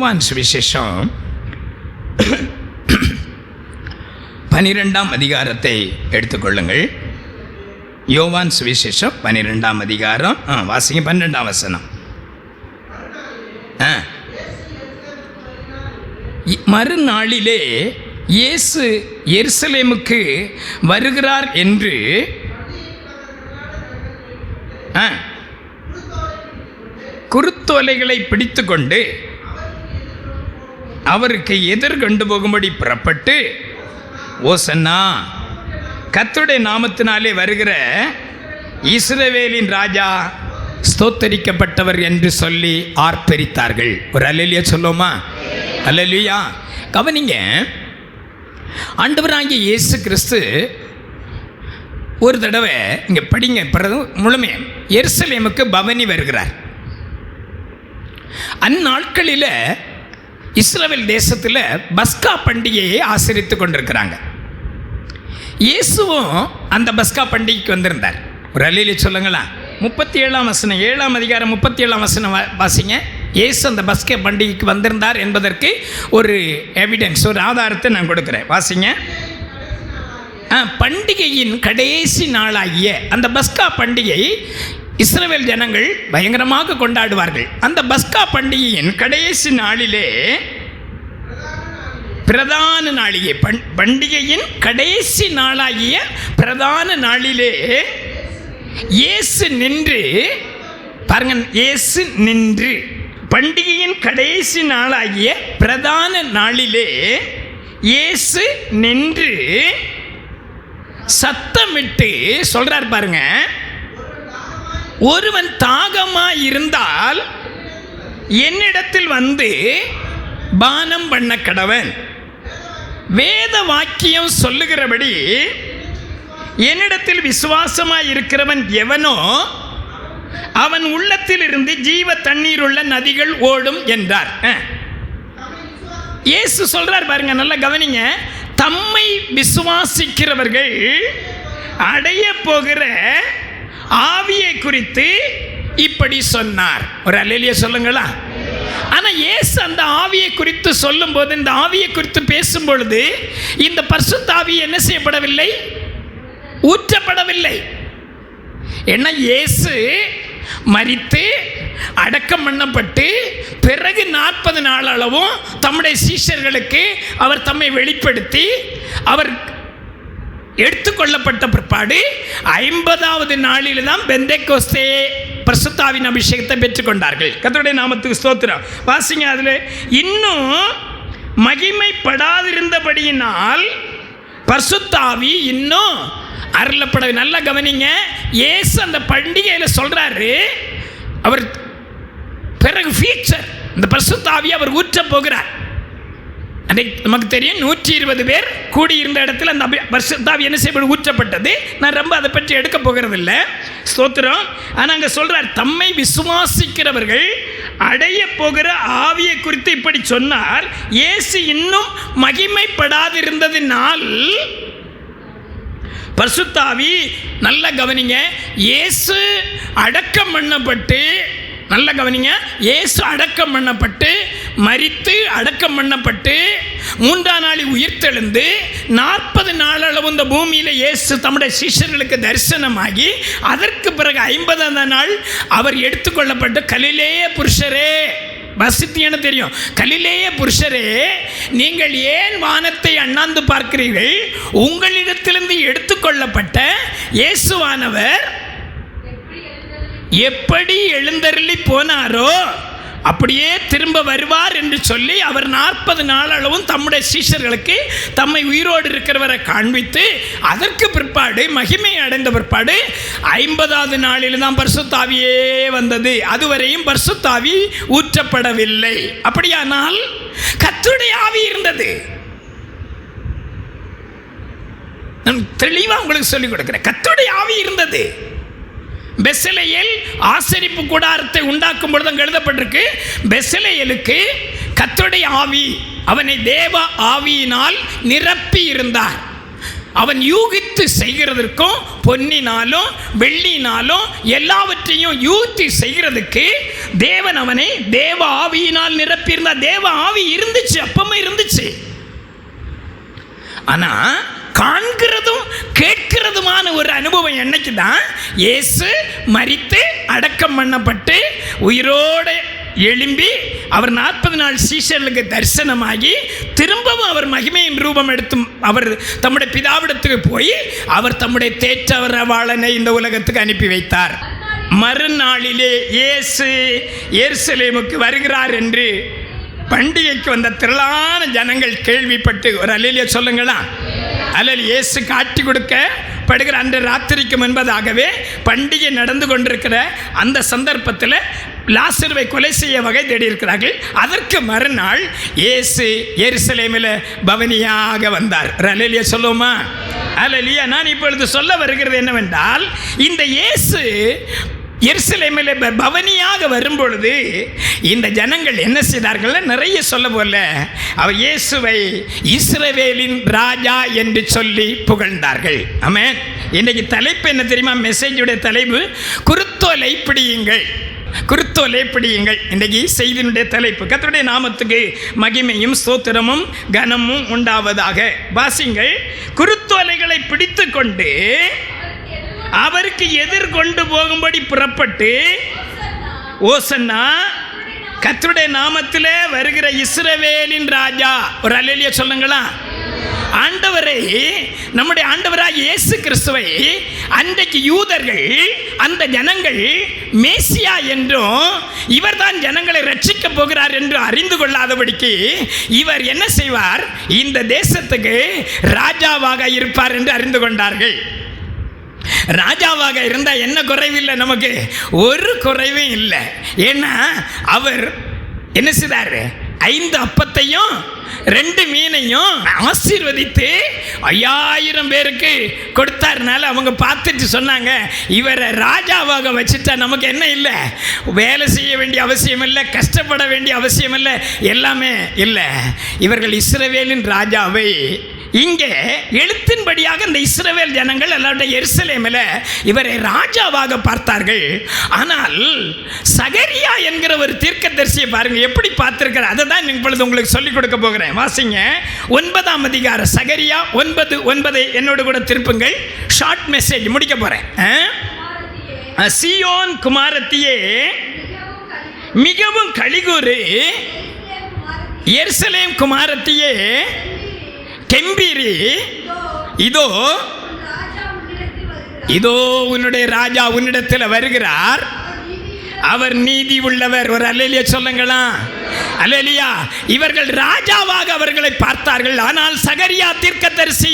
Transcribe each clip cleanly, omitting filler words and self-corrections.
யோவான் சுவிசேஷம் 12ஆம் அதிகாரத்தை எடுத்துக்கொள்ளுங்கள். யோவான் சுவிசேஷம் 12ஆம் அதிகாரம், வாசிங்க 12ஆம் வசனம். மறுநாளிலே இயேசு எருசலேமுக்கு வருகிறார் என்று குருத்தோலைகளை பிடித்து கொண்டு அவருக்கு எதிர்கொண்டு போகும்படி புறப்பட்டு, ஓசன்னா, கர்த்தருடைய நாமத்தினாலே வருகிற இஸ்ரவேலின் ராஜா ஸ்தோத்தரிக்கப்பட்டவர் என்று சொல்லி ஆர்ப்பரித்தார்கள். ஒரு அல்லேலூயா சொல்லுமா? அல்லேலூயா. கவனிங்க, ஆண்டவராகிய இயேசு கிறிஸ்து ஒரு தடவை இங்கே படிங்க, பிறகு முழுமையாக எருசலேமுக்கு பவனி வருகிறார். அந்நாட்களில் இஸ்ரவேல் தேசத்தில் பஸ்கா பண்டிகையை ஆசரித்து கொண்டிருக்கிறாங்க. இயேசுவும் அந்த பஸ்கா பண்டிகைக்கு வந்திருந்தார். ஒரு அல்லேலூயா சொல்லுங்களா? 37ஆம் வசனம், 7ஆம் அதிகாரம் 37ஆம் வசனம் வாசிங்க. இயேசு அந்த பஸ்கா பண்டிகைக்கு வந்திருந்தார் என்பதற்கு ஒரு எவிடன்ஸ், ஒரு ஆதாரத்தை நான் கொடுக்குறேன். வாசிங்க. பண்டிகையின் கடைசி நாளாகிய அந்த பஸ்கா பண்டிகை இஸ்ரவேல் ஜனங்கள் பயங்கரமாக கொண்டாடுவார்கள். அந்த பஸ்கா பண்டிகையின் கடைசி நாளிலே, பிரதான நாளிலே, பண்டிகையின் கடைசி நாளாகிய பிரதான நாளிலே இயேசு நின்று, பாருங்க, இயேசு நின்று, பண்டிகையின் கடைசி நாளாகிய பிரதான நாளிலே இயேசு நின்று சத்தமிட்டு சொல்றார். பாருங்க, ஒருவன் தாகமாய் இருந்தால் என்னிடத்தில் வந்து பானம் பண்ண கடவன். வேத வாக்கியம் சொல்லுகிறபடி என்னிடத்தில் விசுவாசமாய் இருக்கிறவன் எவனோ அவன் உள்ளத்தில் இருந்து ஜீவ தண்ணீர் உள்ள நதிகள் ஓடும் என்றார். இயேசு சொல்றார். பாருங்க, நல்லா கவனிங்க. தம்மை விசுவாசிக்கிறவர்கள் அடைய போகிற ஆவியை குறித்து இப்படி சொன்னார். ஒரு அல்லேலூயா சொல்லுங்களா? ஆனால் இயேசு அந்த ஆவியை குறித்து சொல்லும் போது, இந்த ஆவியை குறித்து பேசும் பொழுது, இந்த பரிசுத்த ஆவி என்ன செய்யப்படவில்லை? ஊற்றப்படவில்லை. ஏன்னா இயேசு மரித்து அடக்கம் பண்ணப்பட்டு பிறகு 40 நாள் அளவும் தம்முடைய சீஷர்களுக்கு அவர் தம்மை வெளிப்படுத்தி அவர் எடுத்துக்கொள்ளப்பட்ட பிற்பாடு 50வது நாளில் தான் பெந்தேகோஸ்தே பரிசுத்த ஆவியின் அபிஷேகத்தை பெற்றுக்கொண்டார்கள். கர்த்தருடைய நாமத்துக்கு ஸ்தோத்திரம். வாசிங்க. அதில் இன்னும் மகிமைப்படாதிருந்தபடியினால் பரிசுத்த ஆவி இன்னும் அருளப்படவில்லை. நல்லா கவனிங்க. இயேசு அந்த பண்டிகையில் சொல்றாரு, அவர் பிறகு ஃபியூச்சர் இந்த பரிசுத்த ஆவியை அவர் ஊற்ற போகிறார். நமக்கு தெரியும், 120 பேர் கூடியிருந்த இடத்துல அந்த பரிசுத்த ஆவி என்ன செய்ய ஊற்றப்பட்டது. நான் ரொம்ப அதை பற்றி எடுக்க போகிறது இல்லை, ஸ்தோத்திரம். ஆனால் அங்கே சொல்றார், தம்மை விசுவாசிக்கிறவர்கள் அடைய போகிற ஆவியை குறித்து இப்படி சொன்னார். இயேசு இன்னும் மகிமைப்படாதிருந்ததினால் பரிசுத்த ஆவி, நல்லா கவனிங்க, இயேசு அடக்கம் பண்ணப்பட்டு, நல்ல கவனிங்க, இயேசு அடக்கம் பண்ணப்பட்டு மரித்து அடக்கம் பண்ணப்பட்டு 3ஆம் நாளில் உயிர்த்தெழுந்து 40 நாள் அளவு இந்த பூமியில் இயேசு தம்முடைய சீஷர்களுக்கு தரிசனமாகி அதற்கு பிறகு 50ஆம் நாள் அவர் எடுத்துக்கொள்ளப்பட்டு, கலிலேய புருஷரே, வசித்தியான தெரியும், கலிலேய புருஷரே, நீங்கள் ஏன் வானத்தை அண்ணாந்து பார்க்கிறீர்கள்? உங்களிடத்திலிருந்து எடுத்துக்கொள்ளப்பட்ட இயேசுவானவர் எப்படி எழுந்தருளி போனாரோ அப்படியே திரும்ப வருவார் என்று சொல்லி அவர் 40 நாள் அளவும் தம்முடைய சீஷர்களுக்கு தம்மை உயிரோடு இருக்கிறவரை காண்பித்து அதற்கு பிற்பாடு மகிமை அடைந்த பிற்பாடு 50வது நாளில் தான் பரிசுத்த ஆவியே வந்தது. அதுவரையும் பரிசுத்த ஆவி ஊற்றப்படவில்லை. அப்படியானால் கர்த்தருடைய ஆவி இருந்தது. நான் தெளிவாக உங்களுக்கு சொல்லிக் கொடுக்கிறேன். கர்த்தருடைய ஆவி இருந்தது. பெசலேயேல் ஆசரிப்பு கூடாரத்தை உண்டாக்கும் பொழுது அங்கே எழுதப்பட்டிருக்கு, பெசலேயேலுக்கு கர்த்தருடைய ஆவி அவனை தேவ ஆவியினால் நிரப்பி இருந்தார். அவன் யூகித்து செய்கிறதற்கும் பொன்னினாலும் வெள்ளினாலும் எல்லாவற்றையும் யூகித்து செய்கிறதுக்கு தேவன் அவனை தேவ ஆவியினால் நிரப்பியிருந்தார். தேவ ஆவி இருந்துச்சு, அப்பமே இருந்துச்சு. ஆனா காண்கிறதும் கேட்கிறதுமான ஒரு அனுபவம் என்னைக்கு தான் இயேசு மரித்து அடக்கம் பண்ணப்பட்டு உயிரோடு எழும்பி அவர் 40 நாள் சீஷர்களுக்கு தரிசனமாகி திரும்பவும் அவர் மகிமையின் ரூபம் எடுத்து அவர் தம்முடைய பிதாவிடத்துக்கு போய் அவர் தம்முடைய தேற்றவரவாளனை இந்த உலகத்துக்கு அனுப்பி வைத்தார். மறுநாளிலே இயேசு எருசலேமுக்கு வருகிறார் என்று பண்டிகைக்கு வந்த திரளான ஜனங்கள் கேள்விப்பட்டு, ஒரு அல்லேலூயா சொல்லுங்களா. அல்லேலூயா. இயேசு காட்டி கொடுக்கப்படுகிற அந்த ராத்திரிக்கு முன்பதாகவே பண்டிகை நடந்து கொண்டிருக்கிற அந்த சந்தர்ப்பத்தில் லாசருவை கொலை செய்ய வகை தேடி இருக்கிறார்கள். அதற்கு மறுநாள் இயேசு எருசலேமில் பவனியாக வந்தார். அல்லேலூயா சொல்லுவோமா. அல்லேலூயா. நான் இப்பொழுது சொல்ல வருகிறது என்னவென்றால், இந்த இயேசு எருசலேமில் பவனியாக வரும்பொழுது இந்த ஜனங்கள் என்ன செய்தார்கள் நிறைய சொல்ல போல அவர் இயேசுவை இஸ்ரவேலின் ராஜா என்று சொல்லி புகழ்ந்தார்கள். ஆமென். இன்னைக்கு தலைப்பு என்ன தெரியுமா? மெசேஜுடைய தலைப்பு குருத்தோலை பிடியுங்கள், குருத்தோலை பிடியுங்கள். இன்றைக்கு செய்தியினுடைய தலைப்பு. கர்த்தருடைய நாமத்துக்கு மகிமையும் ஸ்தோத்திரமும் கனமும் உண்டாவதாக. வாசிங்கள். குருத்தோலைகளை பிடித்து கொண்டு அவருக்கு எதிர்கொண்டு போகும்படி புறப்பட்டு, ஓசன்னா கர்த்தருடைய நாமத்தில் வருகிற இஸ்ரவேலின் ராஜா. ஒரு அல்லேலூயா சொல்லுங்களா. ஆண்டவரை, நம்முடைய ஆண்டவராக இயேசு கிறிஸ்துவை அன்றைக்கு யூதர்கள், அந்த ஜனங்கள் மேசியா என்றும் இவர்தான் ஜனங்களை ரட்சிக்க போகிறார் என்று அறிந்து கொள்ளாதபடிக்கு இவர் என்ன செய்வார், இந்த தேசத்துக்கு ராஜாவாக இருப்பார் என்று அறிந்து கொண்டார்கள். ராஜாவாக இருந்தால் என்ன குறைவில்லை, நமக்கு ஒரு குறைவும் இல்லை. ஏன்னா அவர் என்ன செய்தார், 5 அப்பத்தையும் 2 மீனையும் ஆசீர்வதித்து 5000 பேருக்கு கொடுத்தாருனால அவங்க பார்த்துட்டு சொன்னாங்க, இவரை ராஜாவாக வச்சுட்டா நமக்கு என்ன இல்லை, வேலை செய்ய வேண்டிய அவசியம் இல்லை, கஷ்டப்பட வேண்டிய அவசியம் இல்லை, எல்லாமே இல்லை. இவர்கள் இஸ்ரவேலின் ராஜாவை இங்கே எழுத்தின்படியாக இந்த இஸ்ரவேல் ஜனங்கள் எல்லாருடைய எருசலேமில் இவரை ராஜாவாக பார்த்தார்கள். ஆனால் சகரியா என்கிற ஒரு தீர்க்கதரிசியை பாருங்க எப்படி பார்த்திருக்கிறார். அதை தான் இப்பொழுது உங்களுக்கு சொல்லிக் கொடுக்க போகிறேன். வாசிங்க. 9ஆம் அதிகாரம் சகரியா 9:9 என்னோடு கூட திருப்புங்கள். ஷார்ட் மெசேஜ் முடிக்க போறேன். சீயோன் குமாரத்தியே மிகவும் களிகூறு, எருசலேம் குமாரத்தியே கெம்பீரி, இதோ இதோ உன்னுடைய ராஜா உன்னிடத்தில் வருகிறார், அவர் நீதி உள்ளவர். ஒரு அல்லேலூயா சொல்லுங்களா. அல்லேலூயா. இவர்கள் ராஜாவாக அவர்களை பார்த்தார்கள். ஆனால் சகரியா தீர்க்கதரிசி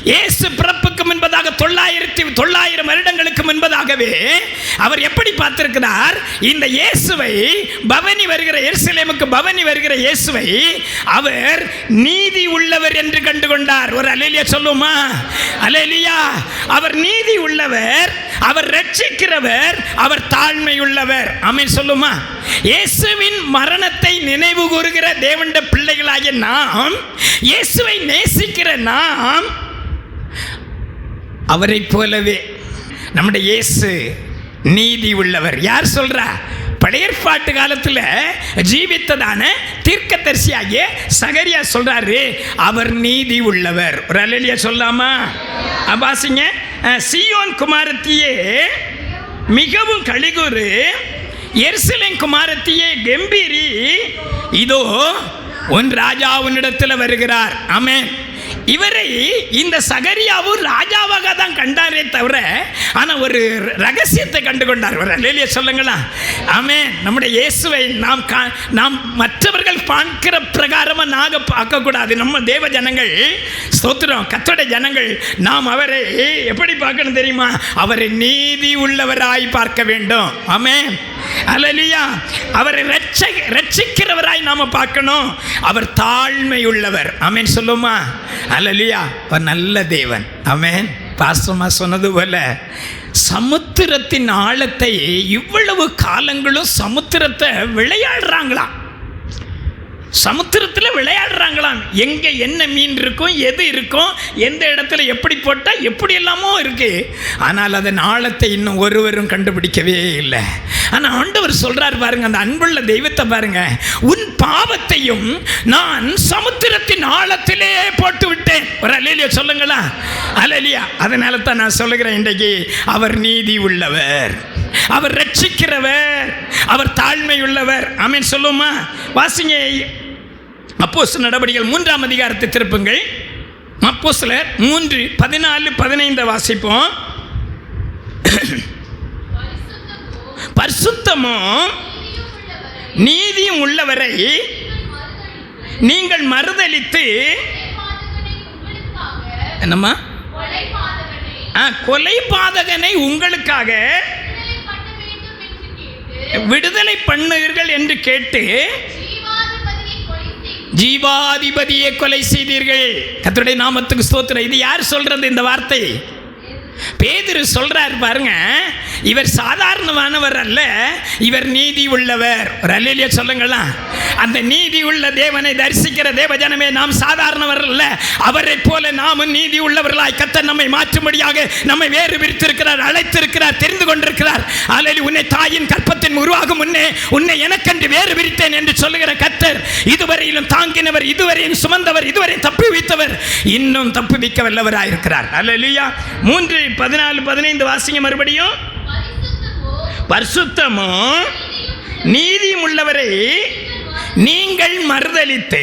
இயேசு பிறப்புக்கு முன்பதாக 900 வருடங்களுக்கு முன்பதாகவே அவர் எப்படி பார்த்திருக்கிறார், இந்த இயேசுவை பவனி வருகிற எருசலேமுக்கு பவனி வருகிற இயேசுவை அவர் நீதி உள்ளவர் என்று கண்டுகொண்டார். ஒரு அல்லேலூயா சொல்லுமா. அல்லேலூயா. அவர் நீதி உள்ளவர், அவர் ரட்சிக்கிறவர், அவர் தாழ்மை உள்ளவர். ஆமென் சொல்லுமா. இயேசுவின் மரணத்தை நினைவு கூறுகிற தேவனுடைய பிள்ளைகளாகிய நாம், இயேசுவை நேசிக்கிற நாம், அவரை போலவே நம்முடைய இயேசு நீதி உள்ளவர். யார் சொல்றா? பழைய ஏற்பாட்டு காலத்தில் ஜீவித்ததான தீர்க்கதரிசியாகிய சகரியா சொல்றாரு, அவர் நீதி உள்ளவர். ஒரு அல்லேலூயா சொல்லாமா. வாசிங்க. சீயோன் குமாரத்தியே மிகவும் களிகூறு, எருசலேம் குமாரத்தியே கெம்பீரி, இதோ உன் ராஜா உன்னிடத்தில் வருகிறார். ஆமென். இவரை இந்த சகரியாவும் ராஜாவாக தான் கண்டாரே தவிர, ஆனால் ஒரு ரகசியத்தை கண்டுகொண்டார். ஒரு அல்லேலூயா சொல்லுங்களா. ஆமென். நம்முடைய இயேசுவை நாம் மற்றவர்கள் பார்க்கிற பிரகாரமாக நாங்கள் பார்க்கக்கூடாது. நம்ம தேவ ஜனங்கள், ஸ்தோத்திரம், கர்த்தருடைய ஜனங்கள், நாம் அவரை எப்படி பார்க்கணும் தெரியுமா? அவரை நீதி உள்ளவராய் பார்க்க வேண்டும். ஆமென். அல்லேலூயா. அவரை ரட்சிக்கிறவராய் நாம பார்க்கணும். அவர் தாழ்மை உள்ளவர். ஆமென் சொல்லுமா. அல்லேலூயா. ஒரு நல்ல தேவன். ஆமென். பாஸ்டர்மா சொன்னது போல சமுத்திரத்தின் ஆழத்தை இவ்வளவு காலங்களும் சமுத்திரத்தை விளையாடுறாங்களாம். சமுத்திரத்தில் விளையாடுறாங்களாம். எங்கே என்ன மீன் இருக்கும், எது இருக்கும், எந்த இடத்துல எப்படி போட்டால் எப்படி எல்லாமோ இருக்கு. ஆனால் அதன் ஆழத்தை இன்னும் ஒருவரும் கண்டுபிடிக்கவே இல்லை. ஆனால் ஆண்டவர் சொல்றார் பாருங்க, அந்த அன்புள்ள தெய்வத்தை பாருங்க, உன் பாவத்தையும் நான் சமுத்திரத்தின் ஆழத்திலே போட்டு விட்டேன். ஒரு அல்லேலூயா சொல்லுங்களா, அல்லேலூயா. அதனால தான் நான் சொல்லுகிறேன், இன்றைக்கு அவர் நீதி உள்ளவர், அவர் ரட்சிக்கிறவர், அவர் தாழ்மை உள்ளவர். ஆமென் சொல்லுமா? வாசிங்க அப்போஸ்தலர் நடபடிகள் 3ஆம் அதிகாரத்தை திருப்புங்கள். அப்போஸ்தலர் 3:14-15 வாசிப்போம். பரிசுத்தமும் நீதியும் உள்ளவரை நீங்கள் மறுதலித்து, என்னம்மா, கொலை பாதகனை உங்களுக்காக விடுதலை பண்ணுவீர்கள் என்று கேட்டு ஜீவாதிபதியை கொலை செய்தீர்கள். கர்த்தருடைய நாமத்துக்கு ஸ்தோத்திரம். இது யார் சொல்றது இந்த வார்த்தை? பேதுரு சொல்றார் பாருங்க, இவர் சாதாரணமானவர் அல்ல, இவர் நீதி உள்ளவர். ஒரு அல்லேலூயா சொல்லுங்களா. அந்த நீதி உள்ள தேவனை தரிசிக்கிற தேவஜனமே, நாம் சாதாரணவர் அல்ல, அவரை போல நாமும் நீதி உள்ளவர்களாய் கர்த்தர் நம்மை மாற்றும்படியாக நம்மை வேறு பிரித்திருக்கிறார், அழைத்திருக்கிறார், தெரிந்து கொண்டிருக்கிறார். அல்லேலூயா. உன்னை தாயின் கற்பத்தின் உருவாகும் முன்னே உன்னை எனக்கென்று வேறு பிரித்தேன் என்று சொல்லுகிற கர்த்தர், இதுவரையிலும் தாங்கினவர், இதுவரையும் சுமந்தவர், இதுவரை தப்பி வைத்தவர், இன்னும் தப்பி வைக்க வல்லவராயிருக்கிறார். அல்லேலூயா. 3:14-15 வாசிங்க மறுபடியும். பரிசுத்தமும் நீதியும் உள்ளவரை நீங்கள் மறுதலித்து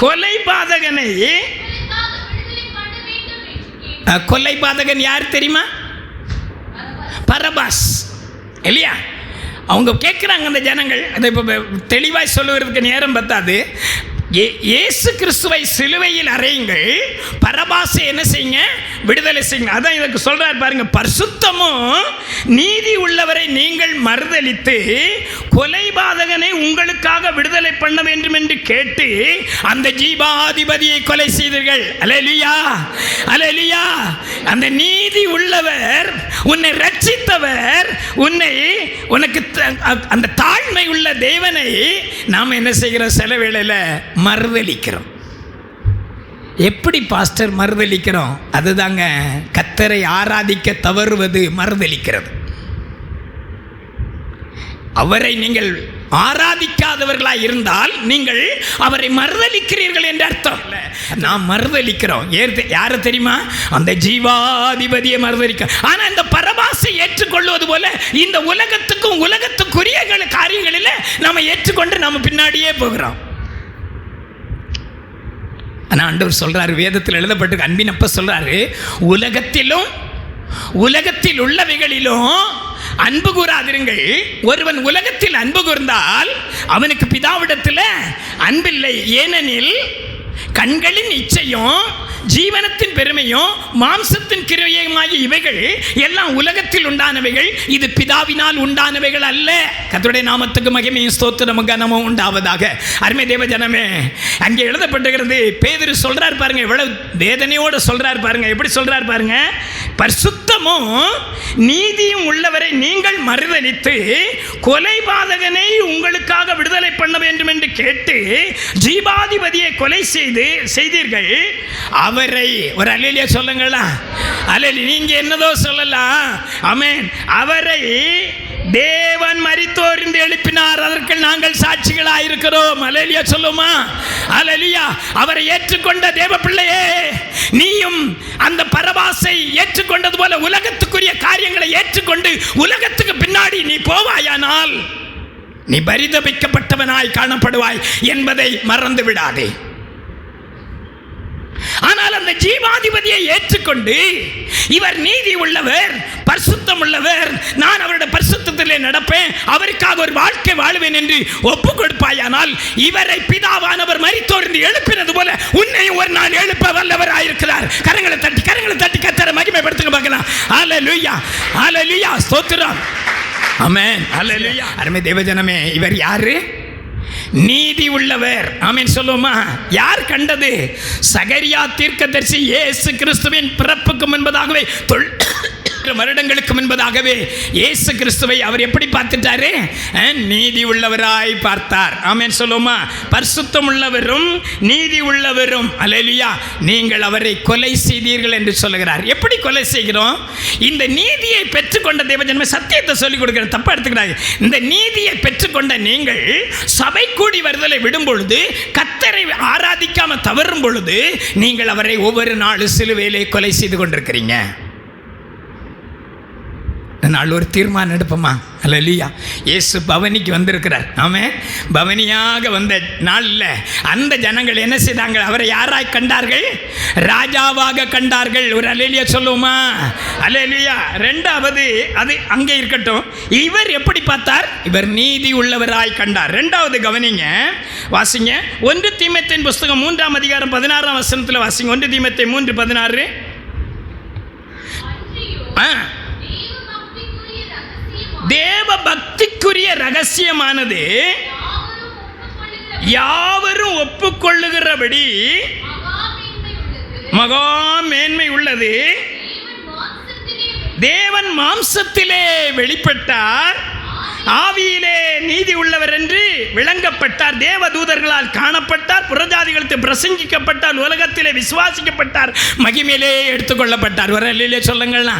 கொலை பாதகனை, கொலை பாதகன் யார் தெரியுமா? பரபாஸ் இல்லையா? அவங்க கேட்குறாங்க அந்த ஜனங்கள். அதை இப்போ தெளிவாய் சொல்லுவதற்கு நேரம் பத்தாது. இயேசு கிறிஸ்துவை சிலுவையில் அறையுங்கள், பரபாசை என்ன செய்யுங்க, விடுதலை செய்யுங்க. அதான் இதற்கு சொல்றார் பாருங்க, பரிசுத்தமும் நீதி உள்ளவரை நீங்கள் மறுதலித்து கொலை பாதகனை உங்களுக்காக விடுதலை பண்ண வேண்டும் என்று கேட்டு அந்த ஜீவாதிபதியை கொலை செய்தீர்கள். அல்லேலூயா, அல்லேலூயா. அந்த நீதி உள்ளவர், உன்னை ரட்சித்தவர், உனக்கு அந்த தாழ்மை உள்ள தேவனை நாம் என்ன செய்கிறோம்? சில வேளையில் மறுதலிக்கிறோம். எப்படி பாஸ்டர் மறுதலிக்கிறோம்? அதுதாங்க கர்த்தரை ஆராதிக்க தவறுவது மறுதலிக்கிறது. அவரை நீங்கள் ஆராதிக்காதவர்களாக இருந்தால் நீங்கள் அவரை மறுதலிக்கிறீர்கள் என்று அர்த்தம். நாம் மறுதலிக்கிறோம். யாரை தெரியுமா? அந்த ஜீவாதிபதியை மறுதலிக்க. ஆனால் இந்த பரபாசை ஏற்றுக்கொள்வது போல இந்த உலகத்துக்கும் உலகத்துக்குரிய காரியங்களில் நாம் ஏற்றுக்கொண்டு நம்ம பின்னாடியே போகிறோம். ஆனால் ஆண்டவர் சொல்றாரு, வேதத்தில் எழுதப்பட்டு அன்பினப்ப சொல்றாரு, உலகத்திலும் உலகத்தில் உள்ளவைகளிலும் அன்பு கூறாதிருங்கள். ஒருவன் உலகத்தில் அன்பு கூர்ந்தால் அவனுக்கு பிதாவிடத்தில் அன்பில்லை. ஏனெனில் கண்களின் இச்சையும் ஜீவனத்தின் பெருமையும் மாம்சத்தின் கிரியையுமாகிய இவைகள் எல்லாம் உலகத்தில் உண்டானவைகள், இது பிதாவினால் உண்டானவைகள் அல்ல. கர்த்தருடைய நாமத்துக்கு மகிமையும் ஸ்தோத்திரமும் கனமும் உண்டாவதாக. அருமை தேவ ஜனமே, அங்கே எழுதப்பட்டிருக்கிறது. பேதுரு சொல்றார் பாருங்க, எவ்வளவு வேதனையோடு சொல்றார் பாருங்க. எப்படி சொல்றார் பாருங்க, பரிசுத்தமும் நீதியும் உள்ளவரை நீங்கள் மறுதலித்து கொலை பாதகனை உங்களுக்காக விடுதலை பண்ண வேண்டும் என்று கேட்டு ஜீவாதிபதியை கொலை செய்தீர்கள். அவரை, ஒரு அல்லேலூயா சொல்லுங்களா. அல்லேலூயா. நீங்க என்னதோ சொல்லலாம். ஆமென். அவரை தேவன் மரித்தோரிலிருந்து எழுப்பினார், அதற்கு நாங்கள் சாட்சிகளாக இருக்கிறோம். அல்லேலூயா சொல்லுமா. அல்லேலூயா. அவரை ஏற்றுக்கொண்ட தேவ பிள்ளையே, நீயும் அந்த பரபாசை ஏற்றுக்கொண்டது போல உலகத்துக்குரிய காரியங்களை ஏற்றுக்கொண்டு உலகத்துக்கு பின்னாடி நீ போவாயானால் நீ பரிதபிக்கப்பட்டவனாய் காணப்படுவாய் என்பதை மறந்து விடாதே. ஆனால் அந்த ஜீவாதிபதியை ஏற்றுக்கொண்டு இவர் நீதி உள்ளவர், பரிசுத்தம் உள்ளவர், நான் அவருடைய பரிசுத்தத்திலே நடப்பேன், அவருக்காக ஒரு வாழ்க்கை வாழுவேன் என்று ஒப்பு கொடுப்பாயானால் இவரை பிதாவானவர் மரித்தோர்ந்து எழுப்பினது போல உன்னையும் ஒரு நாள் எழுப்ப வல்லவர் ஆயிருக்கிறார். கரங்களை தட்டி கர்த்தரை மகிமைப்படுத்துங்க பார்க்கலாம். ஹல்லேலூயா, ஹல்லேலூயா, ஸ்தோத்திரம், ஆமென், ஹல்லேலூயா. அருமை தேவஜனமே, இவர் யாரு? நீதி உள்ளவர். ஆமென் சொல்லுமா. யார் கண்டது? சகரியா தீர்க்கதரிசி இயேசு கிறிஸ்துவின் பிறப்புக்கு முன்பதாகவே வருடங்களுக்கு முன்பதாகவே இயேசு கிறிஸ்துவை அவர் எப்படி பார்த்துட்டாரு? நீதி உள்ளவராய் பார்த்தார். ஆமென் சொல்லுமா? பரிசுத்தம் உள்ளவரும் நீதி உள்ளவரும். அல்லேலூயா. நீங்கள் அவரை கொலை செய்தீர்கள் என்று சொல்லுகிறார். எப்படி கொலை செய்கிறோம்? இந்த நீதியை பெற்றுக்கொண்ட தேவஜனமே, சத்தியத்தை சொல்லிக் கொடுக்கிற, தப்பா எடுத்துக்கிறாங்க. இந்த நீதியை பெற்றுக்கொண்ட நீங்கள் சபை கூடி வருதலை விடும் பொழுது, கர்த்தரை ஆராதிக்காம தவறும் பொழுது, நீங்கள் அவரை ஒவ்வொரு நாளும் சிலுவையிலே கொலை செய்து கொண்டிருக்கிறீங்க. நாள் ஒரு தீர்மானம் எடுப்போமா? அல்லேலூயா. இயேசு பவனிக்கு வந்திருக்கிறார். ஆமென். பவனியாக வந்த நாளில் அந்த ஜனங்கள் என்ன செய்தாங்க? அவரை யாராய் கண்டார்கள்? ராஜாவாக கண்டார்கள். ஒரு அல்லேலூயா சொல்லுவோமா? அல்லேலூயா. ரெண்டாவது, அது அங்கே இருக்கட்டும், இவர் எப்படி பார்த்தார்? இவர் நீதி உள்ளவராய் கண்டார். ரெண்டாவது கவனிங்க, வாசிங்க. 1 தீமோத்தேயின் புஸ்தகம் 3ஆம் அதிகாரம் 16ஆம் வசனத்தில் வாசிங்க. 1 தீமோத்தேயு 3:16. தேவ பக்திக்குரிய ரகசியமானது யாவரும் ஒப்புக்கொள்ளுகிறபடி மகா மேன்மை உள்ளது. தேவன் மாம்சத்திலே வெளிப்பட்டார், ஆவியிலே நீதி உள்ளவர் என்று விளங்கப்பட்டார், தேவதூதர்களால் காணப்பட்டார், புறஜாதிகளுக்கு பிரசங்கிக்கப்பட்டார், உலகத்திலே விசுவாசிக்கப்பட்டார், மகிமையிலே எடுத்துக்கொள்ளப்பட்டார். ஒரு அல்லேலூயா சொல்லுங்களா?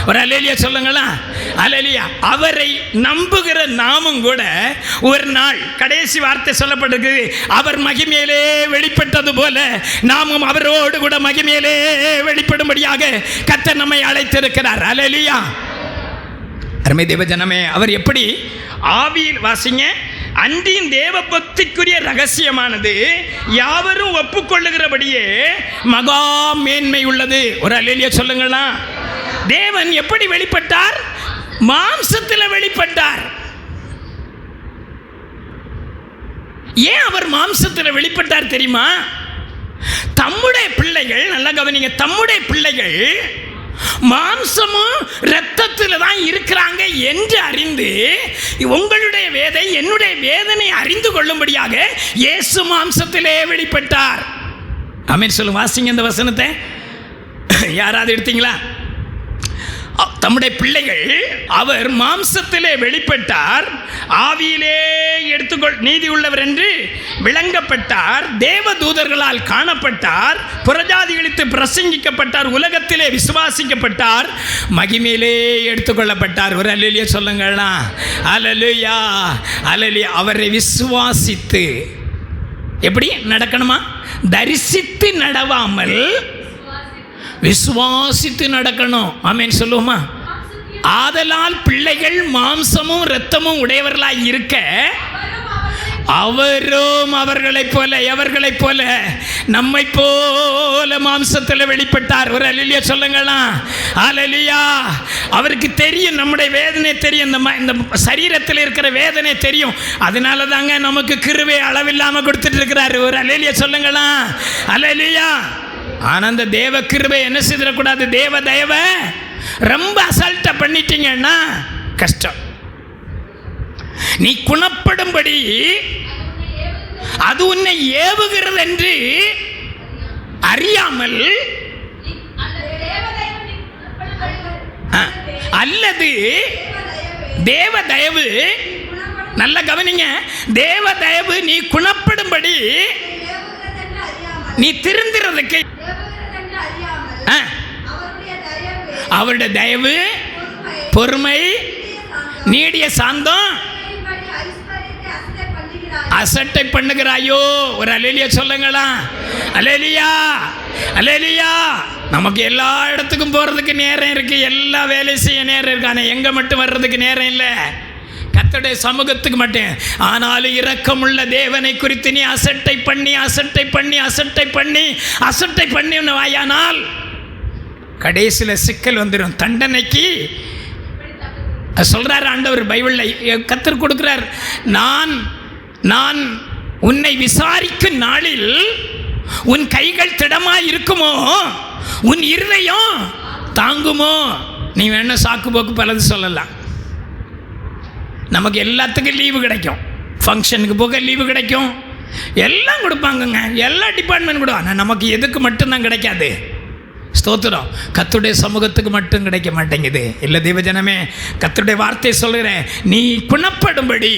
ஒரு அல்லேலூயா சொல்லுங்களா? அல்லேலூயா. அவரை நம்புகிற நாமும் கூட ஒரு நாள், கடைசி வார்த்தை சொல்லப்பட்டிருக்கு, அவர் மகிமையிலே வெளிப்பட்டது போல நாமும் அவரோடு கூட மகிமையிலே வெளிப்படும்படியாக கர்த்தர் நம்மை அழைத்திருக்கிறார். அல்லேலூயா. அருமை தேவஜனமே, அவர் எப்படி? ஆவியில் வாசிங்க. அன்றியும் தேவ பக்திக்குரிய ரகசியமானது யாவரும் ஒப்புக்கொள்ளுகிறபடியே மகா மேன்மை உள்ளது. ஒரு அல்லேலூயா சொல்லுங்களா? தேவன் எப்படி வெளிப்பட்டார்? மாம்சத்தில் வெளிப்பட்டார். ஏன் அவர் மாம்சத்தில் வெளிப்பட்டார் தெரியுமா? தம்முடைய பிள்ளைகள், நல்லா கவனிங்க, தம்முடைய பிள்ளைகள் மாம்சமும் இரத்தத்தில் தான் இருக்கிறாங்க என்று அறிந்து, உங்களுடைய வேதை என்னுடைய வேதனை அறிந்து கொள்ளும்படியாக இயேசு மாம்சத்திலே வெளிப்பட்டார். ஆமென் சொல்லுங்க. வாசிங்க இந்த வசனத்தை. யாராவது எடுத்தீங்களா? தம்முடைய பிள்ளைகள், அவர் மாம்சத்திலே வெளிப்பட்டார், ஆவியிலே நீதி உள்ளவர் என்று விளங்கப்பட்டார், தேவதூதர்களால் காணப்பட்டார், புறஜாதிகளுக்கு பிரசங்கிக்கப்பட்டார், உலகத்திலே விசுவாசிக்கப்பட்டார், மகிமையிலே எடுத்துக்கொள்ளப்பட்டார். ஒரு அல்லேலூயா சொல்லுங்களா? அல்லேலூயா. அல்லேலூயா. அவரை விசுவாசித்து எப்படி நடக்கணுமா? தரிசித்து நடவாமல் விசுவாசித்து நடக்கணும். ஆமென் சொல்லுவோமா? ஆதலால் பிள்ளைகள் மாம்சமும் இரத்தமும் உடையவர்களாய் இருக்க, அவரும் அவர்களைப் போல, எவர்களைப் போல? நம்மை போல மாம்சத்தில் வெளிப்பட்டார். ஒரு அல்லேலூயா சொல்லுங்களா? அல்லேலூயா. அவருக்கு தெரியும், நம்முடைய வேதனை தெரியும், இந்த சரீரத்தில் இருக்கிற வேதனை தெரியும். அதனால தாங்க நமக்கு கிருபை அளவில்லாமல் கொடுத்துட்டு இருக்கிறாரு. ஒரு அல்லேலூயா சொல்லுங்களா? அல்லேலூயா. ஆனால் அந்த தேவ கிருபை என்ன செய்திடக்கூடாது? தேவ தயவை ரொம்ப அசால்ட்டா பண்ணிட்டீங்கன்னா கஷ்டம். நீ குணப்படும்படி அது உன்னை ஏவுகிறது என்று அறியாமல், அல்லது தேவ தயவு, நல்ல கவனிங்க, தேவ தயவு நீ குணப்படும்படி, நீ திருந்துறதுக்கு அவருடைய தயவு, பொறுமை, நீடிய சாந்தம் அசட்டை பண்ணுகிறாயோ? ஒரு அல்லேலூயா சொல்லுங்களா? அல்லேலூயா. அல்லேலூயா. நமக்கு எல்லா இடத்துக்கும் போகிறதுக்கு நேரம் இருக்குது, எல்லா வேலையும் செய்ய நேரம் இருக்கு. ஆனால் எங்கே மட்டும் வர்றதுக்கு நேரம் இல்லை, கர்த்தருடைய சமூகத்துக்கு மட்டும். ஆனாலும் இரக்கமுள்ள தேவனை குறித்து நீ அசட்டை பண்ணி அசட்டை பண்ணி அசட்டை பண்ணி அசட்டை பண்ணி வாயானால் கடைசியில் சிக்கல் வந்துடும். தண்டனைக்கு சொல்றார் ஆண்டவர் பைபிளில், கர்த்தர் கொடுக்கிறார். நான் உன்னை விசாரிக்கும் நாளில் உன் கைகள் திடமாய் இருக்குமோ, உன் இருதயம் தாங்குமோ? நீ வேணா சாக்கு போக்கு பலது சொல்லலாம். நமக்கு எல்லாத்துக்கும் லீவு கிடைக்கும், ஃபங்க்ஷனுக்கு போக லீவு கிடைக்கும், எல்லாம் கொடுப்பாங்கங்க, எல்லா டிபார்ட்மெண்ட் கூட. ஆனால் நமக்கு எதுக்கு மட்டும்தான் கிடைக்காது? ஸ்தோத்திரம். கர்த்தருடைய சமூகத்துக்கு மட்டும் கிடைக்க மாட்டேங்குது. இல்லை தேவஜனமே, கர்த்தருடைய வார்த்தை சொல்கிறேன், நீ குணப்படும்படி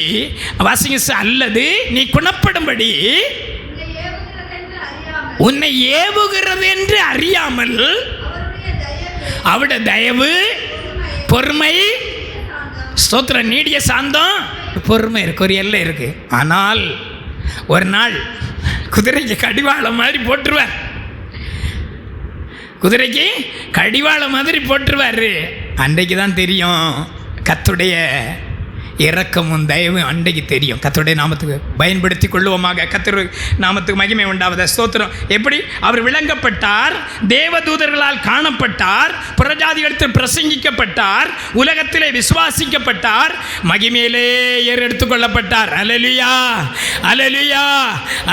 வாசிங்க, அல்லது நீ குணப்படும்படி உன்னை ஏவுகிறது என்று அறியாமல் அவருடைய தயவு, பொறுமை, ஸ்தோத்திரம், நீடிய சாந்தம், பொறுமை இருக்கு, ஒரு எல்லை இருக்கு. ஆனால் ஒரு நாள் குதிரைக்கு கடிவாளம் மாதிரி போட்டுருவார். குதிரைக்கு கடிவாளம் மாதிரி போட்டுருவாரு. அன்றைக்கு தான் தெரியும் கர்த்தருடைய இரக்கமும் தயவும். அன்றைக்கு தெரியும். கர்த்தருடைய நாமத்துக்கு பயன்படுத்தி கொள்ளுவோமாக. கர்த்தர் நாமத்துக்கு மகிமை உண்டாவத. ஸ்தோத்திரம். எப்படி அவர் விளங்கப்பட்டார், தேவதூதர்களால் காணப்பட்டார், புறஜாதிகளுக்கு பிரசங்கிக்கப்பட்டார், உலகத்திலே விசுவாசிக்கப்பட்டார், மகிமையிலே ஏறெடுத்துக் கொள்ளப்பட்டார். அல்லேலூயா, அல்லேலூயா,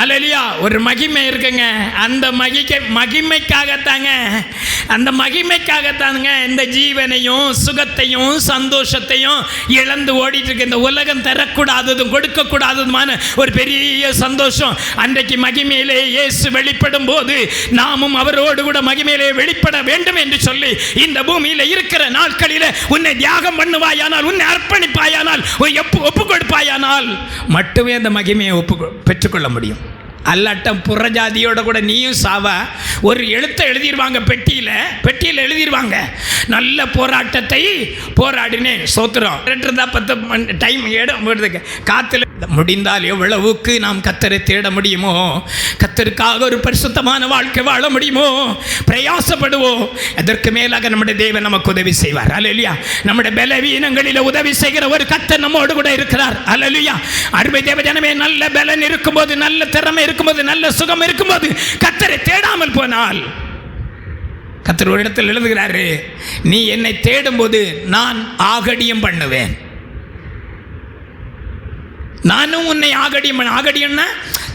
அல்லேலூயா. ஒரு மகிமை இருக்குங்க. அந்த மகிமைக்காகத்தாங்க, அந்த மகிமைக்காகத்தாங்க இந்த ஜீவனையும் சுகத்தையும் சந்தோஷத்தையும் இழந்து ஓடிட்டு. இந்த உலகம் தரக்கூடாததும் கொடுக்கக்கூடாததுமான ஒரு பெரிய சந்தோஷம் அன்றைக்கு மகிமையிலே இயேசு வெளிப்படும் போது நாமும் அவரோடு கூட மகிமையிலே வெளிப்பட வேண்டும் என்று சொல்லி இந்த பூமியில் இருக்கிற நாட்களில் உன்னை தியாகம் பண்ணுவாயானால், உன்னை அர்ப்பணிப்பாயானால், ஒப்பு கொடுப்பாயானால் மட்டுமே அந்த மகிமையை பெற்றுக்கொள்ள முடியும். அல்லாட்டம் புறஜாதியோட கூட நீயும் சாவா. ஒரு எழுத்தை எழுதிடுவாங்க, பெட்டியில் எழுதிடுவாங்க, நல்ல போராட்டத்தை போராடினேன். சோத்திரம். 10 டைம் இடம் வருதுக்கு காத்துல முடிந்தால் எவ்வளவுக்கு நாம் கர்த்தரை தேட முடியுமோ, கர்த்தருக்காக ஒரு பரிசுத்தமான வாழ்க்கை வாழ முடியுமோ பிரயாசப்படுவோம். அதற்கு மேலாக நம்முடைய தேவன் நமக்கு உதவி செய்வார். அல்லேலூயா. நம்முடைய பலவீனங்களில் உதவி செய்கிற ஒரு கர்த்தர் நம்மோடு கூட இருக்கிறார். அல்லேலூயா. அருமை தேவ ஜனமே, நல்ல பலன் இருக்கும்போது, நல்ல திறமை இருக்கும்போது, நல்ல சுகம் இருக்கும்போது கர்த்தரை தேடாமல் போனால், கர்த்தர் ஒரு இடத்தில் எழுதுகிறாரு, நீ என்னை தேடும்போது நான் ஆகடியம் பண்ணுவேன். நானும் உன்னை ஆகடியம்னா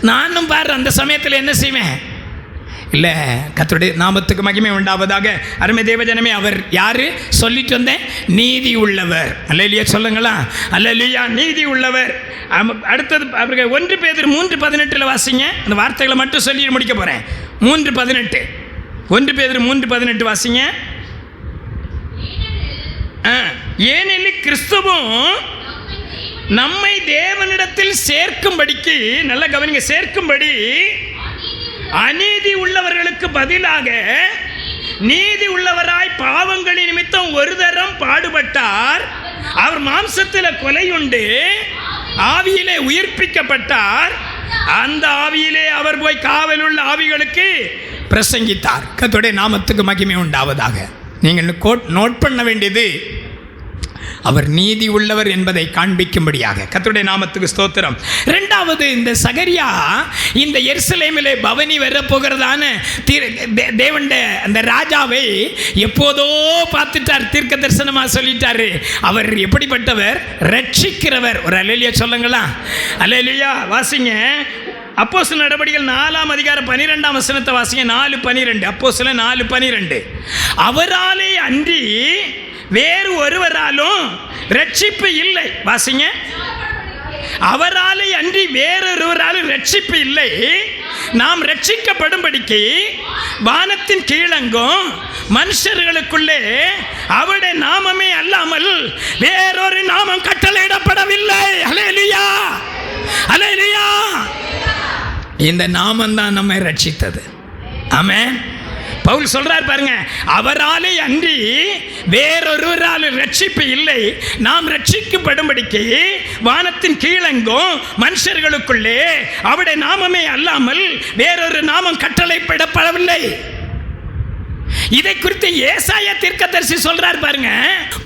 நானும் பாரு அந்த சமயத்தில் என்ன செய்வேன். இல்லை, கர்த்தருடைய நாமத்துக்கு மகிமை உண்டாவதாக. அருமை தேவஜனமே, அவர் யாரு சொல்லிட்டு வந்தேன், நீதி உள்ளவர். அல்லேலூயா சொல்லுங்களா. அல்லேலூயா, நீதி உள்ளவர். அடுத்தது அவர்கள் 1 பேதுரு 3:18 வாசிங்க. அந்த வார்த்தைகளை மட்டும் சொல்லி முடிக்க போகிறேன். 3:18 1 பேதுரு 3:18 வாசிங்க. ஏனெனில் கிறிஸ்துவும் நம்மை தேவனிடத்தில் சேர்க்கும்படிக்கு, நல்ல கவனிங்க, சேர்க்கும்படி அநீதி உள்ளவர்களுக்கு பதிலாக நீதி உள்ளவராய் பாவங்களின் நிமித்தம் ஒரு தரம் பாடுபட்டார். அவர் மாம்சத்தில் கொலையுண்டு ஆவியிலே உயிர்ப்பிக்கப்பட்டார். அந்த ஆவியிலே அவர் போய் காவல் உள்ள ஆவிகளுக்கு பிரசங்கித்தார். கர்த்தருடைய நாமத்துக்கு மகிமை உண்டாவதாக. நீங்கள் நோட் பண்ண வேண்டியது, அவர் நீதி உள்ளவர் என்பதை காண்பிக்கும்படியாக. கர்த்தருடைய நாமத்துக்கு ஸ்தோத்திரம். இரண்டாவது, இந்த சகரியா இந்த எருசலேமிலே பவனி வரப்போகிறதான தேவனுடைய அந்த ராஜாவை எப்போதோ பார்த்துட்டார், தீர்க்க தரிசனமாக சொல்லிட்டாரு. அவர் எப்படிப்பட்டவர்? ரட்சிக்கிறவர். ஒரு அல்லேலூயா சொல்லுங்களா. அல்லேலூயா. வாசிங்க, அப்போஸ்தலர் நடபடிகள் 4ஆம் அதிகாரம் 12ஆம் வசனத்தை வாசிங்க. 4:12. அப்போஸ்தலர் 4:12. அவராலே அன்றி வேறு ஒருவராலும் ரட்சிப்பு இல்லை. வாசிங்க. அவராலே அன்றி வேறொருவராலும் ரட்சிப்பு இல்லை. நாம் ரட்சிக்கப்படும்படிக்கு வானத்தின் கீழங்கும் மனுஷர்களுக்குள்ளே அவருடைய நாமமே அல்லாமல் வேறொரு நாமம் கட்டளையிடப்படவில்லை. அல்லேலூயா, அல்லேலூயா. இந்த நாமம் தான் நம்மை ரட்சித்தது. ஆமென். பவுல் சொல்றார் பாருங்க, அவராலே அன்றி வேறொருவராலும் ரட்சிப்பு இல்லை. நாம் ரட்சிக்கப்படும்படிக்கு வானத்தின் கீழெங்கும் மனுஷர்களுக்குள்ளே அவருடைய நாமமே அல்லாமல் வேறொரு நாமம் கட்டளையிடப்படவில்லை. இதை குறித்து ஏசாயா தீர்க்கதரிசி சொல்றார் பாருங்க,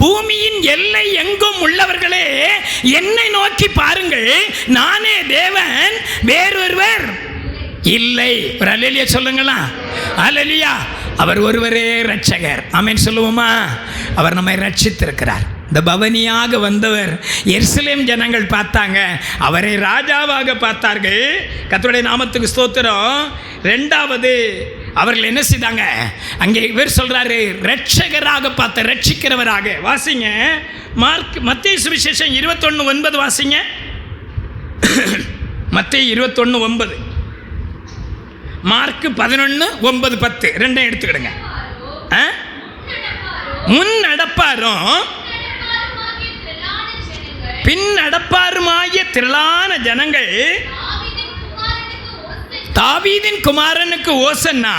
பூமியின் எல்லை எங்கும் உள்ளவர்களே என்னை நோக்கி பாருங்கள், நானே தேவன், வேறொருவர் இல்லை. ஒரு அல்லேலூயா சொல்லுங்களா. அல்லேலூயா. அவர் ஒருவரே ரட்சகர். ஆமென் சொல்லுவோமா. அவர் நம்மை ரட்சித்திருக்கிறார். இந்த பவனியாக வந்தவர் எருசலேம் ஜனங்கள் பார்த்தாங்க, அவரை ராஜாவாக பார்த்தார்கள். கர்த்தருடைய நாமத்துக்கு ஸ்தோத்திரம். இரண்டாவது, அவர்கள் என்ன செய்தாங்க? அங்கே இவர் சொல்றாரு, ரட்சகராக பார்த்த, ரட்சிக்கிறவராக. வாசிங்க, மத்தேயு சுவிசேஷம் 21:9 வாசிங்க. மத்தேயு 21:9, மார்க் 11:9-10 ரெண்டையும் எடுத்துக்கிடுங்க. முன் நடப்பாரும் பின் நடப்பாருமாகிய திரளான ஜனங்கள் தாவீதின் குமாரனுக்கு ஓசன்னா,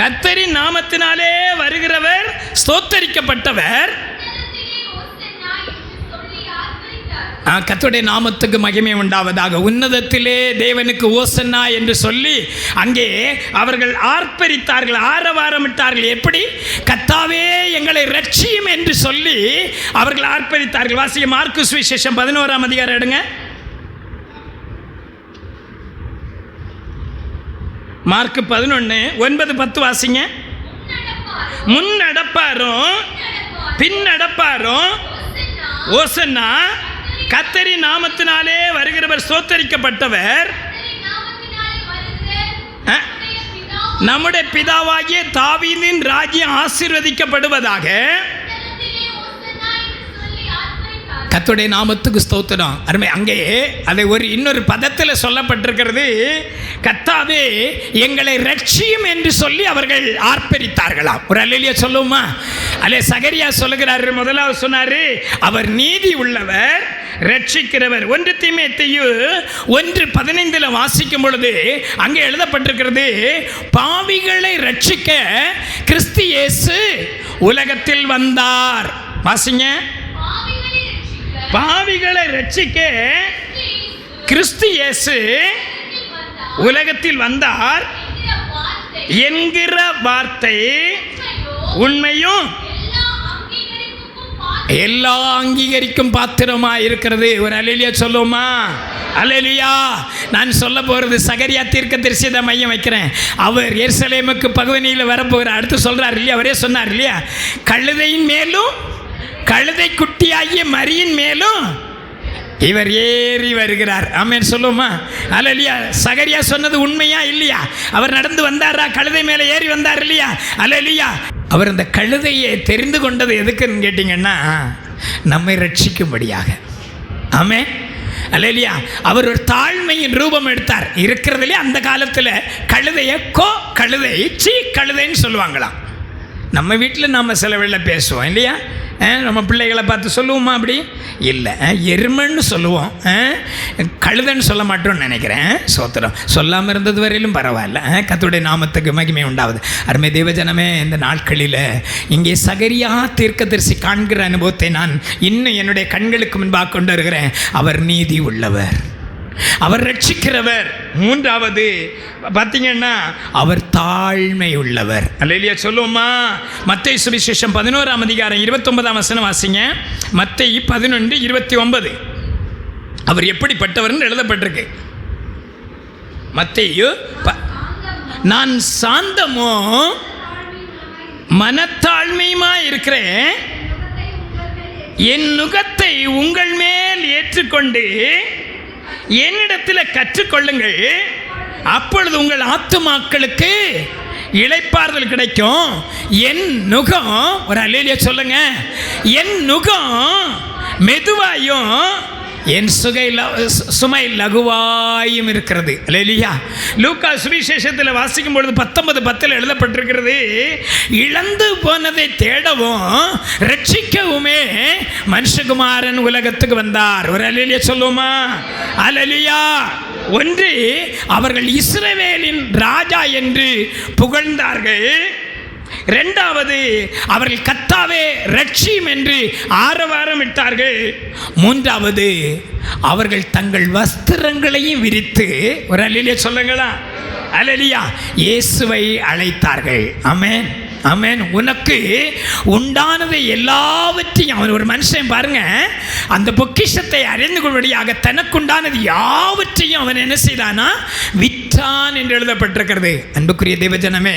கர்த்தரின் நாமத்தினாலே வருகிறவர் ஸ்தோத்தரிக்கப்பட்டவர். கர்த்தருடைய நாமத்துக்கு மகிமை உண்டாவதாக. உன்னதத்திலே தேவனுக்கு ஓசன்னா என்று சொல்லி அங்கே அவர்கள் ஆர்ப்பரித்தார்கள், ஆரவாரமிட்டார்கள். எப்படி? கர்த்தாவே எங்களை ரட்சியும் என்று சொல்லி அவர்கள் ஆர்ப்பரித்தார்கள். வாசிக்க மார்க்கு சுவிசேஷம் 11ஆம் அதிகாரம் எடுங்க. மார்க்கு 11:9-10 வாசிங்க. முன் நடப்பாரும் பின் நடப்பாரும் ஓசன்னா, கர்த்தரின் நாமத்தினாலே வருகிறவர் ஸ்தோத்தரிக்கப்பட்டவர். நம்முடைய பிதாவாகிய தாவீதின் ராஜ்யம் ஆசீர்வதிக்கப்படுவதாக. கர்த்தருடைய நாமத்துக்கு ஸ்தோத்திரம். அருமை. அங்கே அதை இன்னொரு பதத்தில் சொல்லப்பட்டிருக்கிறது, கர்த்தாவே எங்களை ரட்சியும் என்று சொல்லி அவர்கள் ஆர்ப்பரித்தார்களாம். ஒரு அல்லேலூயா சொல்லுவோமா? அல்லே சகரியா சொல்லுகிறார். முதலாவது சொன்னார், அவர் நீதி உள்ளவர், ரட்சிக்கிறவர். 1 தீமோத்தேயு 1:15 வாசிக்கும் பொழுது அங்கே எழுதப்பட்டிருக்கிறது, பாவிகளை ரட்சிக்க கிறிஸ்து இயேசு உலகத்தில் வந்தார். வாசிங்க. பாவிகளை ரட்சிக்க கிறிஸ்து இயேசு உலகத்தில் வந்தார் என்கிற வார்த்தை உண்மையும் எல்லா அங்கீகரிக்கும் பாத்திரமா இருக்கிறது. ஒரு அல்லேலூயா சொல்லுவோமா? அல்லேலூயா. நான் சொல்ல போகிறது சகரியா தீர்க்கதரிசியை மையம் வைக்கிறேன். அவர் எருசலேமுக்கு பகுதியில் வரப்போகிறார். அடுத்து சொல்றார் இல்லையா? அவரே சொன்னார் இல்லையா? கழுதையின் மேலும் கழுதை குட்டியாகிய மரியின் மேலும் இவர் ஏறி வருகிறார். ஆமென் சொல்லுமா? அல்லேலூயா. சகரியா சொன்னது உண்மையா இல்லையா? அவர் நடந்து வந்தாரா? கழுதை மேலே ஏறி வந்தார் இல்லையா? அல்லேலூயா. அவர் அந்த கழுதையை தெரிந்து கொண்டது எதுக்குன்னு கேட்டிங்கன்னா, நம்மை ரட்சிக்கும்படியாக. ஆமென். அல்லேலூயா. அவர் ஒரு தாழ்மையின் ரூபம் எடுத்தார். இருக்கிறதுலே அந்த காலத்தில் கழுதையை கழுதை கழுதைன்னு சொல்லுவாங்களாம். நம்ம வீட்டில் நாம் சில வேளை பேசுவோம் இல்லையா? நம்ம பிள்ளைகளை பார்த்து சொல்லுவோமா? அப்படி இல்லை, எருமைன்னு சொல்லுவோம், கழுதைன்னு சொல்ல மாட்டோம்னு நினைக்கிறேன். சோத்திரம். சொல்லாமல் இருந்தது வரையிலும் பரவாயில்ல. கர்த்தருடைய நாமத்துக்கு மகிமை உண்டாவது. அருமை தேவஜனமே, இந்த நாட்களில் இங்கே சகரியா தீர்க்கதரிசி காண்கிற அனுபவத்தை நான் இன்னும் என்னுடைய கண்களுக்கு முன்பாக கொண்டு வருகிறேன். அவர் நீதி உள்ளவர், அவர் ரட்சிக்கிறவர். மூன்றாவது பார்த்தீங்கன்னா அவர் தாழ்மை உள்ளவர். அல்லேலூயா சொல்லுவோமா? மத்தேயு சுவிசேஷம் 11ஆம் அதிகாரம் 29ஆம் வசனம் வாசிங்க. மத்தேயு 11:29 அவர் எப்படிப்பட்டவர்னு எழுதப்பட்டிருக்கு. மத்தேயு, நான் சாந்தமோ மனத்தாழ்மையுமா இருக்கிறேன், என் நுகத்தை உங்கள் மேல் ஏற்றுக்கொண்டு என்னிடத்தில் கற்றுக்கொள்ளுங்கள், அப்பொழுது உங்கள் ஆத்துமாக்களுக்கு இளைப்பாறுதல் கிடைக்கும். என் நுகம், ஒரு அல்லேலூயா சொல்லுங்க, என் நுகம் மெதுவாயும் என் சுமை லகுவாயும் இருக்கிறது. அல்லேலூயா. லூக்கா சுவிசேஷத்தில் வாசிக்கும் பொழுது 19:10 எழுதப்பட்டிருக்கிறது, இழந்து போனதை தேடவும் ரட்சிக்கவுமே மனுஷகுமாரன் உலகத்துக்கு வந்தார். ஒரு அல்லேலூயா சொல்லுவோமா? அல்லேலூயா. ஒன்று, அவர்கள் இஸ்ரவேலின் ராஜா என்று புகழ்ந்தார்கள். இரண்டாவது, அவர்கள் கர்த்தாவே ரட்சியும் என்று ஆரவாரமிட்டார்கள். மூன்றாவது, அவர்கள் தங்கள் வஸ்திரங்களையும் விரித்து, ஒரு அல்லேலூயா சொல்லுங்களா? அல்லேலூயா, இயேசுவை அழைத்தார்கள். ஆமென், ஆமென். உனக்கு உண்டானதை எல்லாவற்றையும், அவன் ஒரு மனுஷன் பாருங்க, அந்த பொக்கிஷத்தை அறிந்து கொள்வடியாக தனக்குண்டானது யாவற்றையும் அவன் என்ன செய்தானா? விற்றான் என்று எழுதப்பட்டிருக்கிறது. அன்புக்குரிய தேவஜனமே,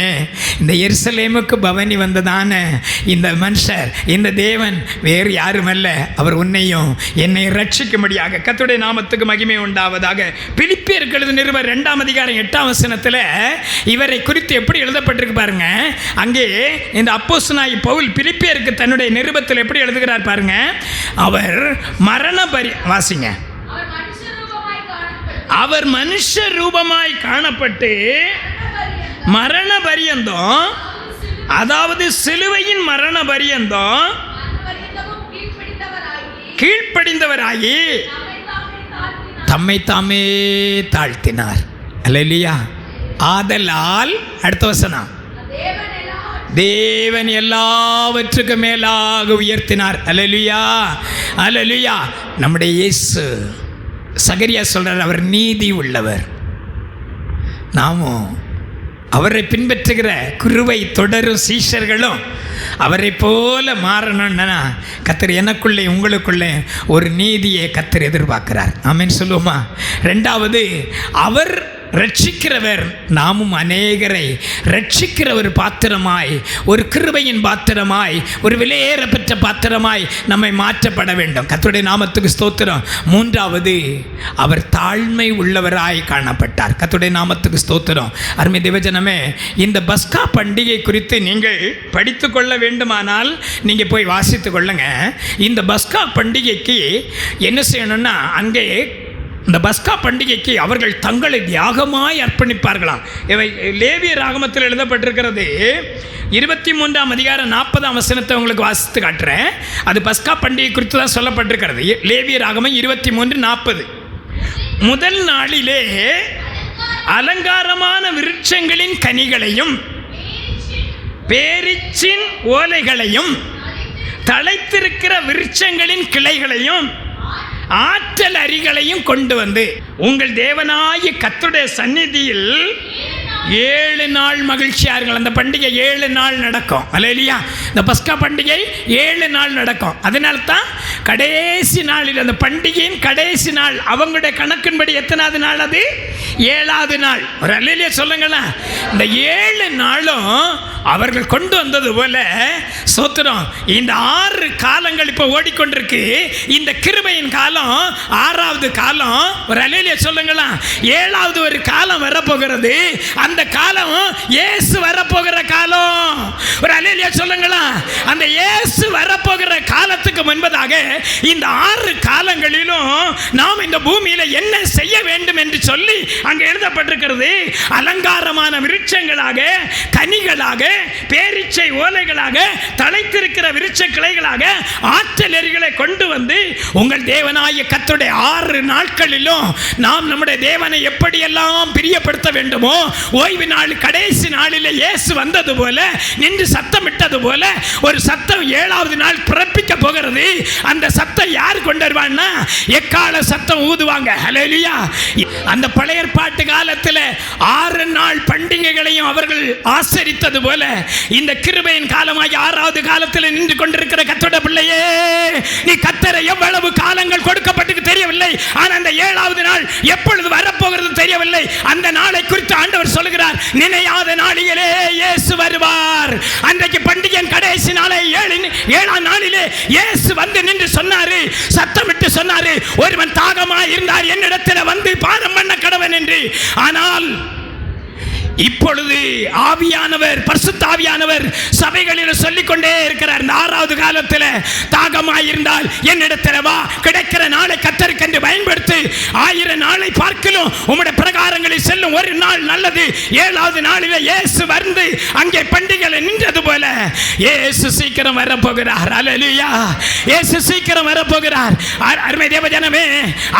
இந்த எருசலேமுக்கு பவனி வந்ததான இந்த மனுஷர், இந்த தேவன் வேறு யாருமல்ல, அவர் உன்னையும் என்னை ரட்சிக்கும்படியாக. கர்த்தருடைய நாமத்துக்கு மகிமை உண்டாவதாக. பிலிப்பியருக்கு எழுதின நிருபம் 2ஆம் அதிகாரம் 8ஆம் வசனத்தில் இவரை குறித்து எப்படி எழுதப்பட்டிருக்கு பாருங்க. அங்கே இந்த அப்போஸ்தலனாகிய பவுல் பிலிப்பியருக்கு தன்னுடைய நிருபத்தில் எப்படி எழுதுகிறார் பாருங்க. அவர் வாசிங்க. அவர் மனுஷ ரூபமாய் காணப்பட்டு மரண பரியந்தம் அதாவது சிலுவையின் மரண பரியந்தம் கீழ்ப்படிந்தவராகி தம்மை தாமே தாழ்த்தினார். அல்லேலூயா. ஆதலால் அடுத்த வசனம், தேவன் எல்லாவற்றுக்கும் மேலாக உயர்த்தினார். அல்லேலூயா, அல்லேலூயா. நம்முடைய இயேசு, சகரியா சொல்றார், அவர் நீதி உள்ளவர். நாமும் அவரை பின்பற்றுகிற குருவை தொடரும் சீஷர்களும் அவரை போல மாறணும்னா கர்த்தர் எனக்குள்ளே உங்களுக்குள்ளே ஒரு நீதியை கர்த்தர் எதிர்பார்க்கிறார். ஆமென் சொல்லுவோமா? ரெண்டாவது, அவர் ரட்சிக்கிறவர், நாமும் அநேகரை ரட்சிக்கிற ஒரு பாத்திரமாய், ஒரு கிருபையின் பாத்திரமாய், ஒரு விலையேறப்பெற்ற பாத்திரமாய் நம்மை மாற்றப்பட வேண்டும். கர்த்தருடைய நாமத்துக்கு ஸ்தோத்திரம். மூன்றாவது, அவர் தாழ்மை உள்ளவராய் காணப்பட்டார். கர்த்தருடைய நாமத்துக்கு ஸ்தோத்திரம். அருமை தேவஜனமே, இந்த பஸ்கா பண்டிகை குறித்து நீங்கள் படித்து கொள்ள வேண்டுமானால் நீங்கள் போய் வாசித்து கொள்ளுங்க. இந்த பஸ்கா பண்டிகைக்கு என்ன செய்யணும்னா, அங்கே இந்த பஸ்கா பண்டிகைக்கு அவர்கள் தங்களை தியாகமாய் அர்ப்பணிப்பார்களாம். இவை லேவியர் ஆகமத்தில் எழுதப்பட்டிருக்கிறது. 23ஆம் அதிகாரம் 40ஆம் வசனத்தை உங்களுக்கு வாசித்து காட்டுறேன். அது பஸ்கா பண்டிகை குறித்து தான் சொல்லப்பட்டிருக்கிறது. லேவியர் ஆகமம் 23:40. முதல் நாளிலே அலங்காரமான விருட்சங்களின் கனிகளையும் பேரிச்சின் ஓலைகளையும் தழைத்திருக்கிற விருட்சங்களின் கிளைகளையும் ஆற்றல் அரிகளையும் கொண்டு வந்து உங்கள் தேவனாகிய கர்த்தருடைய சந்நிதியில் 7 நாள் மகிழ்ச்சியார்கள். அந்த பண்டிகை 7 நாள் நடக்கும். அல்லேலூயா. இந்த பஸ்கா பண்டிகை 7 நாள் நடக்கும். அதனால தான் கடைசி நாளில், அந்த பண்டிகையின் கடைசி நாள், அவங்களுடைய கணக்கின்படி எத்தனாவது நாள்? அது 7வது நாள். ஒரு அல்லேலூயா சொல்லுங்களேன். இந்த 7 நாளும் அவர்கள் கொண்டு வந்தது போல சோத்திரம். இந்த 6 காலங்கள் இப்போ ஓடிக்கொண்டிருக்கு. இந்த கிருபையின் காலம் 6வது காலம். ஒரு அல்லேலூயா சொல்லுங்களேன். 7வது ஒரு காலம் வரப்போகிறது. அந்த காலம் இயேசு வரப்போகிற காலம். ஒரு அல்லேலூயா சொல்லுங்களா. அந்த இயேசு வரப்போகிற காலத்துக்கு முன்பதாக இந்த 6 காலங்களிலும் நாம் இந்த பூமியில என்ன செய்ய வேண்டும் என்று சொல்லி அங்கே எழுதப்பட்டிருக்கிறது. அலங்காரமான விருட்சங்களாக, கனிகளாக, பேரிச்சை ஓலைகளாக, தழைத்திருக்கிற விருட்ச கிளைகளாக ஆற்றல் எரிகளை கொண்டு வந்து உங்கள் தேவனாகிய கர்த்தருடைய 6 நாட்களிலும் நாம் நம்முடைய தேவனை எப்படியெல்லாம் பிரியப்படுத்த வேண்டுமோ, ஓய்வு நாள் கடைசி நாளில் இயேசு வந்தது போல, நின்று சத்தமிட்டது போல ஒரு சத்தம் 7வது நாள் பிறப்பிக்க போகிறது. அந்த சத்தம் யார் கொண்டு வருவான்னா, எக்கால சத்தம் ஊதுவாங்க. ஹல்லேலூயா. அந்த பழைய ஏற்பாட்டு காலத்தில் 6 நாள் பண்டிகைகளையும் அவர்கள் ஆசரித்தது போல இந்த கிருபையின் காலமாகி 6வது காலத்தில் நின்று கொண்டிருக்கிற கர்த்தருடைய பிள்ளையே, நீ கர்த்தரை எவ்வளவு காலங்கள் கொடுக்கப்பட்டு தெரியவில்லை. ஆனால் அந்த 7வது நாள் எப்பொழுது வரப்போகிறது தெரியவில்லை. அந்த நாளை குறித்து ஆண்டவர் சொல்லுகிறார், நினையாத நாளிலே இயேசு வருவார். அன்றைக்கு பண்டிகையின் கடைசி நாளை 7ஆம் நாளிலே இயேசு வந்து நின்று சொன்னாரு, சத்தமிட்டு சொன்னாரு, ஒருவன் தாகமாய் இருந்தார் என்னிடத்தில் வந்து பானம் பண்ண கடவன் என்று. ஆனால் இப்பொழுது ஆவியானவர், பரிசுத்த ஆவியானவர் சபைகளில் சொல்லிக்கொண்டே இருக்கிறார். இந்த 6வது காலத்தில் தாகமாயிருந்தால் என்னிடத்தில் வா, கிடைக்கிற நாளை கர்த்தருக்கென்று பயன்படுத்து. 1000 நாளை பார்க்கலும் உம்முடைய பிரகாரங்களில் செல்லும் ஒரு நாள் நல்லது. 7வது நாளில் இயேசு வந்து அங்கே பண்டிகையில் நின்றது போல இயேசு சீக்கிரம் வரப்போகிறார். அல்லேலூயா. இயேசு சீக்கிரம் வரப்போகிறார். அருமை தேவஜனமே,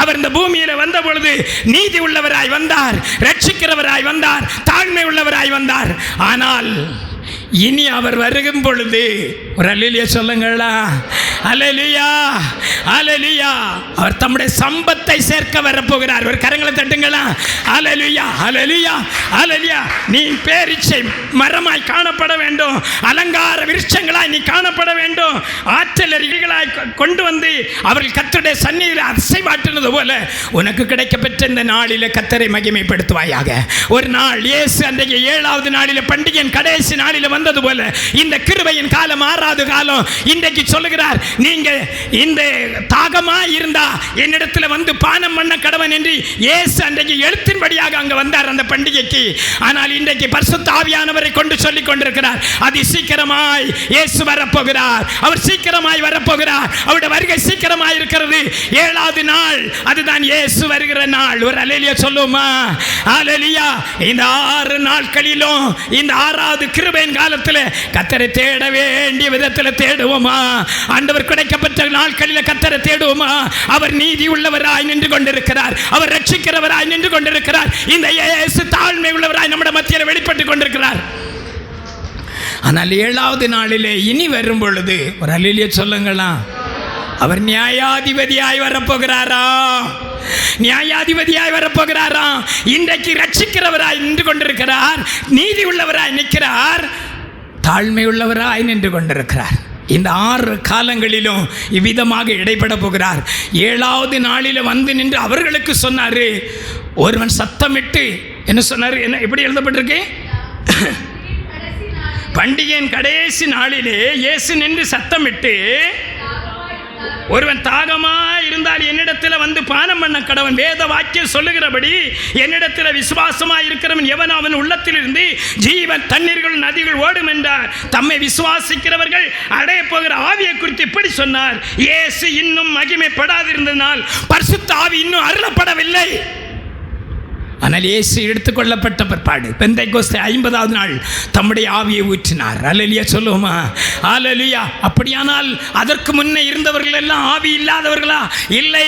அவர் இந்த பூமியில் வந்த பொழுது நீதி உள்ளவராய் வந்தார், ரட்சிக்கிறவராய் வந்தார், தாழ்மை உள்ளவராய் வந்தார். ஆனால் இனி அவர் வருகும் பொழுது ஒரு அல்லேலூயா சொல்லுங்களா. அல்லேலூயா, அல்லேலூயா. அவர் தம்முடைய சம்பத்தை சேர்க்க வரப்போகிறார். ஒரு கரங்களை தட்டுங்களா. அல்லேலூயா, அல்லேலூயா, அல்லேலூயா. நீ பேரிச்சை மரமாய் காணப்பட வேண்டும், அலங்கார விருட்சங்களாய் நீ காணப்பட வேண்டும். ஆற்றல் அரிகளாய் கொண்டு வந்து அவர்கள் கர்த்தருடைய சந்நிதியில் அசைவாட்டினது போல உனக்கு கிடைக்கப்பெற்ற இந்த நாளில் கர்த்தரை மகிமைப்படுத்துவாயாக. ஒரு நாள் இயேசு அன்றைக்கு 7வது நாளில் பண்டிகையின் கடைசி நாளில் வந்தது போல இந்த கிருபையின் காலம் 6வது காலம் இன்றைக்கு சொல்லுகிறார், நீங்க இந்த தாகமா இருந்தா என்னிடத்துல வந்து பானம் பண்ண கடவன் என்று இயேசு அன்றைக்கு எழுத்தின்படியாக அங்க வந்தார் அந்த பண்டிகைக்கு. ஆனால் இன்றைக்கு பரிசுத்த ஆவியானவரை கொண்டு சொல்லிக் கொண்டிருக்கிறார், அது சீக்கிரமாய் இயேசு வரப்போகிறார், அவர் சீக்கிரமாய் வரப்போகிறார், அவருடைய வருகை சீக்கிரமாய் இருக்கிறது. 7வது நாள் அதுதான் இயேசு வருகிற நாள். ஒரு அல்லேலூயா சொல்லுமா? அல்லேலூயா. இந்த 6 நாட்களிலும் இந்த 6வது கிருபையின் காலத்தில் கர்த்தரை தேட வேண்டிய விதத்தில் தேடுவோமா? ஆண்டவர் கிடைக்கப்பட்ட நாட்களில் கர்த்தரை தேடுவோமா? அவர் நீதி உள்ளவராய் நின்று கொண்டிருக்கிறார், அவர் ரட்சிக்கிறவராய் நின்று கொண்டிருக்கிறார். இந்த இயேசு தாழ்மை உள்ளவராய் நம்முடைய மத்தியில் வெளிப்பட்டுக் கொண்டிருக்கிறார். ஆனால் 7வது நாளிலே இனி வரும் பொழுது ஒரு அல்லேலூயா சொல்லுங்களா, அவர் நியாயாதிபதியாய் வரப்போகிறாரா? நியாயாதிபதியாய் வரப்போகிறாரா? இன்றைக்கு ரட்சிக்கிறவராய் நின்று கொண்டிருக்கிறார், நீதி உள்ளவராய் நிற்கிறார், தாழ்மை உள்ளவராய் நின்று கொண்டிருக்கிறார். இந்த 6 காலங்களிலும் இவ்விதமாக இடைப்பட போகிறார். 7வது நாளில் வந்து நின்று அவர்களுக்கு சொன்னார். ஒருவன் சத்தமிட்டு என்ன சொன்னார்? என்ன எப்படி எழுதப்பட்டிருக்கு? பண்டிகையின் கடைசி நாளிலே இயேசு நின்று சத்தமிட்டு, ஒருவன் தாகமாய் இருந்தால் என்னிடத்தில் வந்து பானம் பண்ண கடவன். வேத வாக்கியம் சொல்லுகிறபடி என்னிடத்தில் விசுவாசமாய் இருக்கிறவன் எவன் அவன் உள்ளத்திலிருந்து ஜீவன் தண்ணீர்கள் நதிகள் ஓடும் என்றார். தம்மை விசுவாசிக்கிறவர்கள் அடைய போகிற ஆவியை குறித்து இப்படி சொன்னார். இயேசு இன்னும் மகிமைப்படாதிருந்ததினால் பரிசுத்த ஆவி இன்னும் அருளப்படவில்லை. ஆனால் இயேசு எடுத்துக்கொள்ளப்பட்ட பிற்பாடு பெந்தைக்கோஸ்தே 50வது நாள் தம்முடைய ஆவியை ஊற்றினார். அல்லேலூயா சொல்லுவோமா? அல்லேலூயா. அப்படியானால் அதற்கு முன்னே இருந்தவர்கள் எல்லாம் ஆவி இல்லாதவர்களா? இல்லை,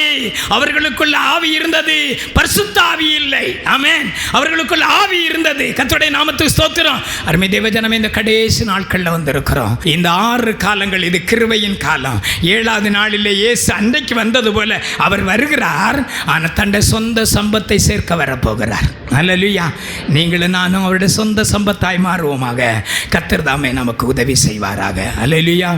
அவர்களுக்குள்ள ஆவி இருந்தது, பரிசுத்த ஆவி இல்லை. ஆமென். அவர்களுக்குள்ள ஆவி இருந்தது. கர்த்தருடைய நாமத்துக்கு ஸ்தோத்திரம். அருமை தேவஜனமே, இந்த கடைசி நாட்களில் வந்திருக்கிறோம். இந்த 6 காலங்கள் இது கிருபையின் காலம். 7வது நாளிலே இயேசு அன்றைக்கு வந்தது போல அவர் வருகிறார். ஆனால் தன்னுடைய சொந்த சம்பத்தை சேர்க்க வரப்போகிறார். அல்லேலூயா. நீங்களும் நானும் அவருடைய சொந்த சம்பத்தாய் மாறுவோமாக. கர்த்தர் தாமே நமக்கு உதவி செய்வாராக. அல்லேலூயா.